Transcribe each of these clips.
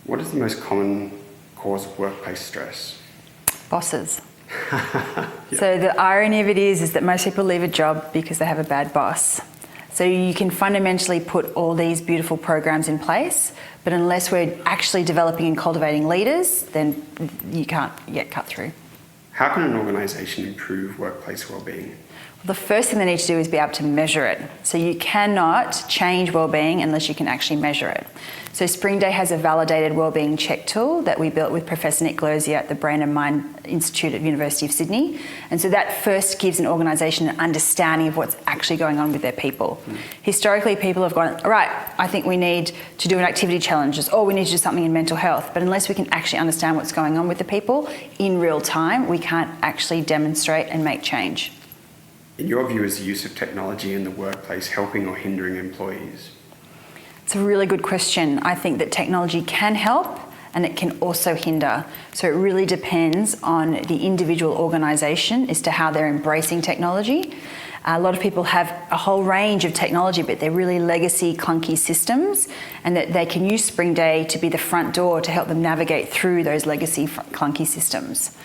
What is the most common cause of workplace stress? Bosses. Yeah. So the irony of it is that most people leave a job because they have a bad boss. So you can fundamentally put all these beautiful programs in place, but unless we're actually developing and cultivating leaders, then you can't get cut through. How can an organisation improve workplace wellbeing? The first thing they need to do is be able to measure it. So you cannot change wellbeing unless you can actually measure it. So Springday has a validated wellbeing check tool that we built with Professor Nick Glosier at the Brain and Mind Institute at the University of Sydney. And so that first gives an organisation an understanding of what's actually going on with their people. Historically, people have gone, right, I think we need to do an activity challenges, or we need to do something in mental health. But unless we can actually understand what's going on with the people in real time, we can't actually demonstrate and make change. In your view, is the use of technology in the workplace helping or hindering employees? It's a really good question. I think that technology can help and it can also hinder. So it really depends on the individual organisation as to how they're embracing technology. A lot of people have a whole range of technology, but they're really legacy, clunky systems, and that they can use Springday to be the front door to help them navigate through those legacy, clunky systems.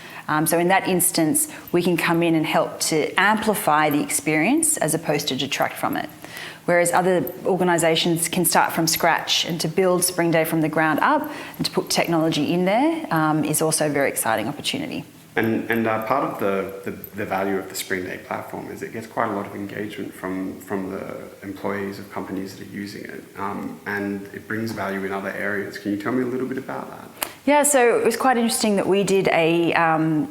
So in that instance, we can come in and help to amplify the experience as opposed to detract from it. Whereas other organisations can start from scratch, and to build Springday from the ground up and to put technology in there is also a very exciting opportunity. And part of the value of the Springday platform is it gets quite a lot of engagement from the employees of companies that are using it, and it brings value in other areas. Can you tell me a little bit about that? Yeah, so it was quite interesting that we did a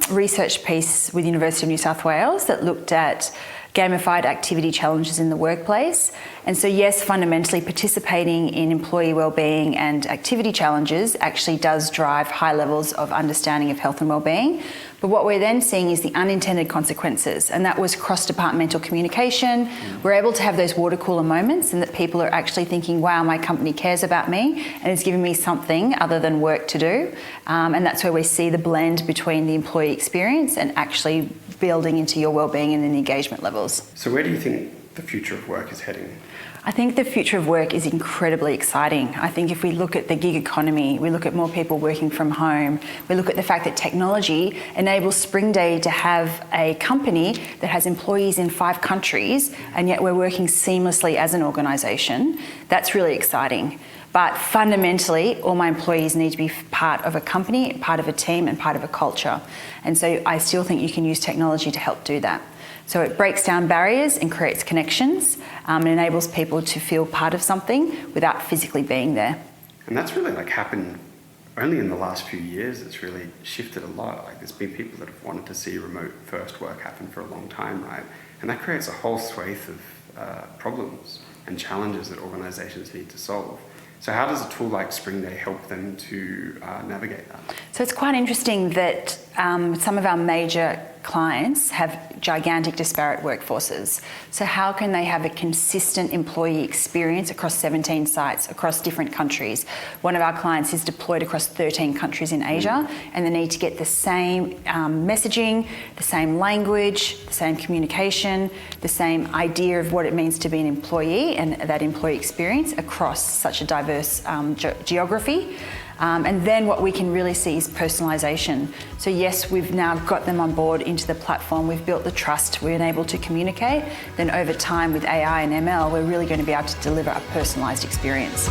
research piece with the University of New South Wales that looked at gamified activity challenges in the workplace. And so yes, fundamentally participating in employee wellbeing and activity challenges actually does drive high levels of understanding of health and wellbeing. But what we're then seeing is the unintended consequences, and that was cross-departmental communication. We're able to have those water cooler moments, and that people are actually thinking, wow, my company cares about me and is giving me something other than work to do. And that's where we see the blend between the employee experience and actually building into your wellbeing and the engagement levels. So where do you think the future of work is heading? I think the future of work is incredibly exciting. I think if we look at the gig economy, we look at more people working from home, we look at the fact that technology enables Springday to have a company that has employees in 5 countries, and yet we're working seamlessly as an organisation. That's really exciting. But fundamentally, all my employees need to be part of a company, part of a team, and part of a culture. And so I still think you can use technology to help do that. So it breaks down barriers and creates connections, and enables people to feel part of something without physically being there. And that's really happened only in the last few years. It's really shifted a lot. There's been people that have wanted to see remote first work happen for a long time, right? And that creates a whole swathe of problems and challenges that organisations need to solve. So how does a tool like Springday help them to navigate that? So it's quite interesting that some of our major clients have gigantic disparate workforces. So how can they have a consistent employee experience across 17 sites across different countries? One of our clients is deployed across 13 countries in Asia, and they need to get the same messaging, the same language, the same communication, the same idea of what it means to be an employee and that employee experience across such a diverse geography. And then what we can really see is personalisation. So yes, we've now got them on board into the platform, we've built the trust, we're able to communicate. Then over time with AI and ML, we're really going to be able to deliver a personalised experience.